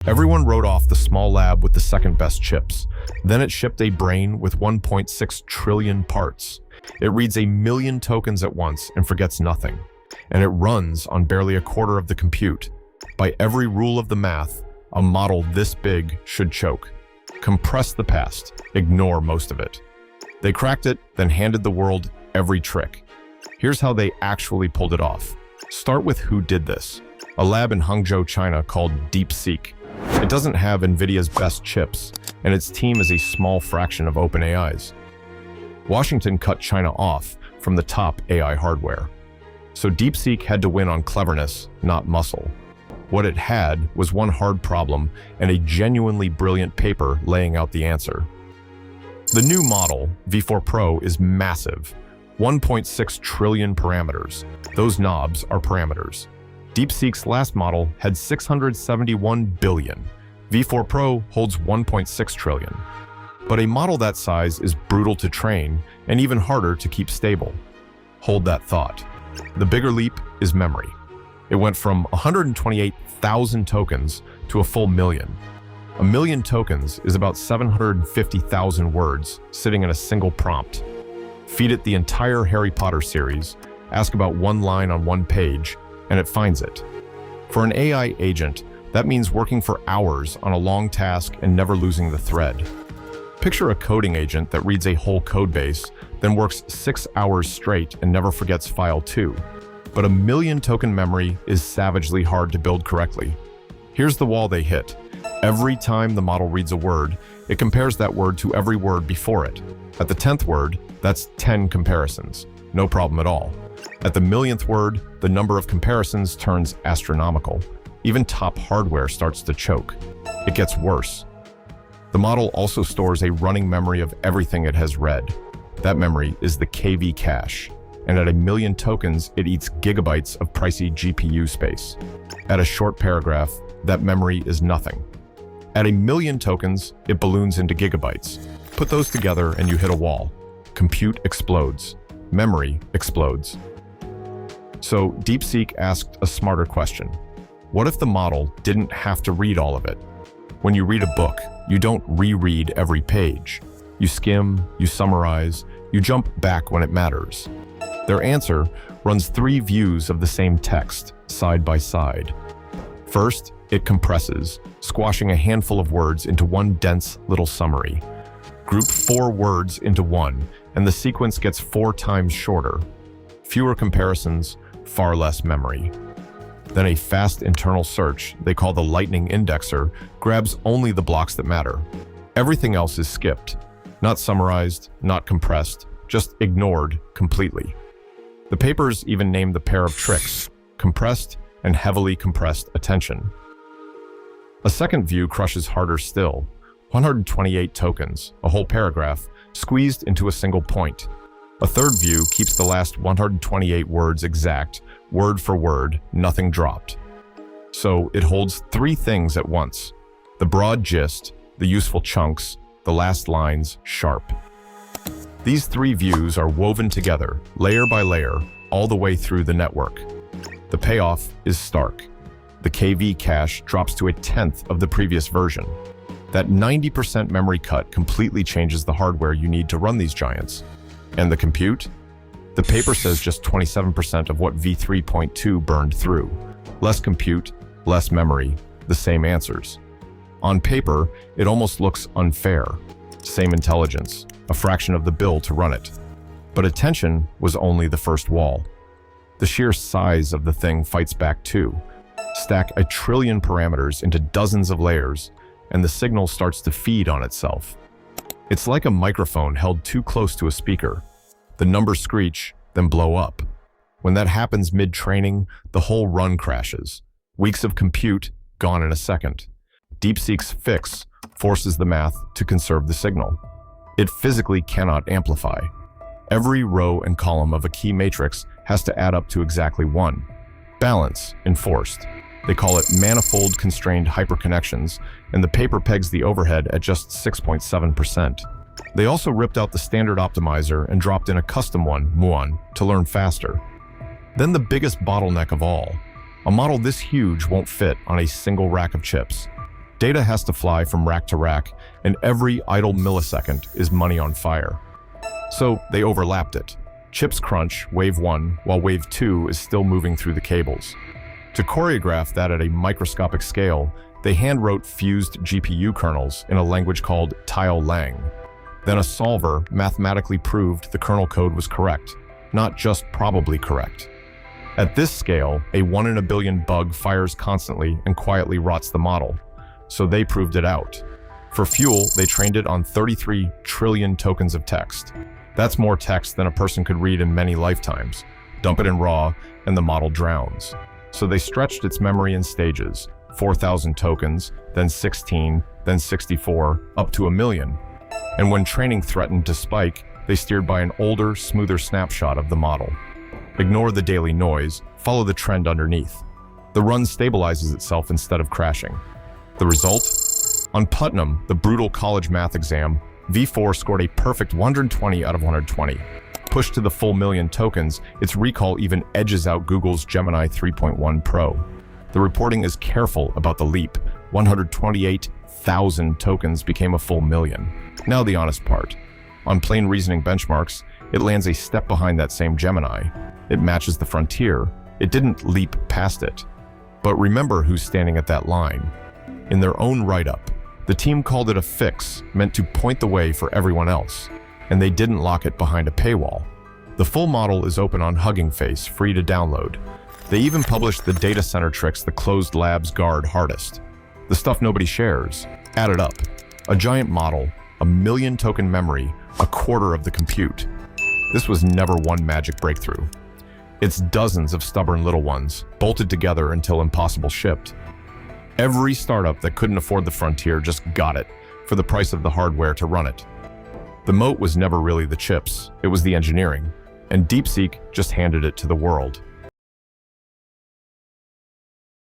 Everyone wrote off the small lab with the second best chips. Then it shipped a brain with 1.6 trillion parts. It reads 1 million tokens at once and forgets nothing. And it runs on barely a quarter of the compute. By every rule of the math, a model this big should choke. Compress the past, ignore most of it. They cracked it, then handed the world every trick. Here's how they actually pulled it off. Start with who did this. A lab in Hangzhou, China called DeepSeek. It doesn't have NVIDIA's best chips, and its team is a small fraction of OpenAI's. Washington cut China off from the top AI hardware. So DeepSeek had to win on cleverness, not muscle. What it had was one hard problem and a genuinely brilliant paper laying out the answer. The new model, V4 Pro, is massive. 1.6 trillion parameters. Those knobs are parameters. DeepSeek's last model had 671 billion. V4 Pro holds 1.6 trillion. But a model that size is brutal to train and even harder to keep stable. Hold that thought. The bigger leap is memory. It went from 128,000 tokens to a full million. 1 million tokens is about 750,000 words sitting in a single prompt. Feed it the entire Harry Potter series, ask about one line on one page, and it finds it. For an AI agent, that means working for hours on a long task and never losing the thread. Picture a coding agent that reads a whole codebase, then works 6 hours straight and never forgets file 2. But 1 million token memory is savagely hard to build correctly. Here's the wall they hit. Every time the model reads a word, it compares that word to every word before it. At the 10th word, that's 10 comparisons. No problem at all. At the 1,000,000th word, the number of comparisons turns astronomical. Even top hardware starts to choke. It gets worse. The model also stores a running memory of everything it has read. That memory is the KV cache. And at 1 million tokens, it eats gigabytes of pricey GPU space. At a short paragraph, that memory is nothing. At 1 million tokens, it balloons into gigabytes. Put those together and you hit a wall. Compute explodes. Memory explodes. So DeepSeek asked a smarter question. What if the model didn't have to read all of it? When you read a book, you don't reread every page. You skim, you summarize, you jump back when it matters. Their answer runs 3 views of the same text, side by side. First, it compresses, squashing a handful of words into one dense little summary. Group 4 words into one, and the sequence gets 4 times shorter. Fewer comparisons, far less memory. Then a fast internal search, they call the lightning indexer, grabs only the blocks that matter. Everything else is skipped. Not summarized, not compressed, just ignored completely. The papers even name the pair of tricks, compressed and heavily compressed attention. A second view crushes harder still. 128 tokens, a whole paragraph, squeezed into a single point. A third view keeps the last 128 words exact, word for word, nothing dropped. So it holds 3 things at once: the broad gist, the useful chunks, the last lines sharp. These 3 views are woven together, layer by layer, all the way through the network. The payoff is stark. The KV cache drops to 1/10 of the previous version. That 90% memory cut completely changes the hardware you need to run these giants. And the compute? The paper says just 27% of what V3.2 burned through. Less compute, less memory, the same answers. On paper, it almost looks unfair. Same intelligence, a fraction of the bill to run it. But attention was only the first wall. The sheer size of the thing fights back too. Stack 1 trillion parameters into dozens of layers, and the signal starts to feed on itself. It's like a microphone held too close to a speaker. The numbers screech, then blow up. When that happens mid-training, the whole run crashes. Weeks of compute gone in a second. DeepSeek's fix forces the math to conserve the signal. It physically cannot amplify. Every row and column of a key matrix has to add up to exactly 1. Balance enforced. They call it manifold constrained hyperconnections, and the paper pegs the overhead at just 6.7%. They also ripped out the standard optimizer and dropped in a custom one, Muon, to learn faster. Then the biggest bottleneck of all. A model this huge won't fit on a single rack of chips. Data has to fly from rack to rack, and every idle millisecond is money on fire. So they overlapped it. Chips crunch wave 1 while wave 2 is still moving through the cables. To choreograph that at a microscopic scale, they hand-wrote fused GPU kernels in a language called Tile Lang. Then a solver mathematically proved the kernel code was correct, not just probably correct. At this scale, a 1 in a billion bug fires constantly and quietly rots the model. So they proved it out. For fuel, they trained it on 33 trillion tokens of text. That's more text than a person could read in many lifetimes. Dump it in raw, and the model drowns. So they stretched its memory in stages, 4,000 tokens, then 16, then 64, up to 1 million. And when training threatened to spike, they steered by an older, smoother snapshot of the model. Ignore the daily noise, follow the trend underneath. The run stabilizes itself instead of crashing. The result? On Putnam, the brutal college math exam, V4 scored a perfect 120 out of 120. Pushed to the full million tokens, its recall even edges out Google's Gemini 3.1 Pro. The reporting is careful about the leap. 128,000 tokens became a full million. Now the honest part. On plain reasoning benchmarks, it lands a step behind that same Gemini. It matches the frontier. It didn't leap past it. But remember who's standing at that line. In their own write-up, the team called it a fix meant to point the way for everyone else, and they didn't lock it behind a paywall. The full model is open on Hugging Face, free to download. They even published the data center tricks the closed labs guard hardest. The stuff nobody shares. Add it up. A giant model, 1 million token memory, a quarter of the compute. This was never one magic breakthrough. It's dozens of stubborn little ones, bolted together until impossible shipped. Every startup that couldn't afford the frontier just got it, for the price of the hardware to run it. The moat was never really the chips, it was the engineering, and DeepSeek just handed it to the world.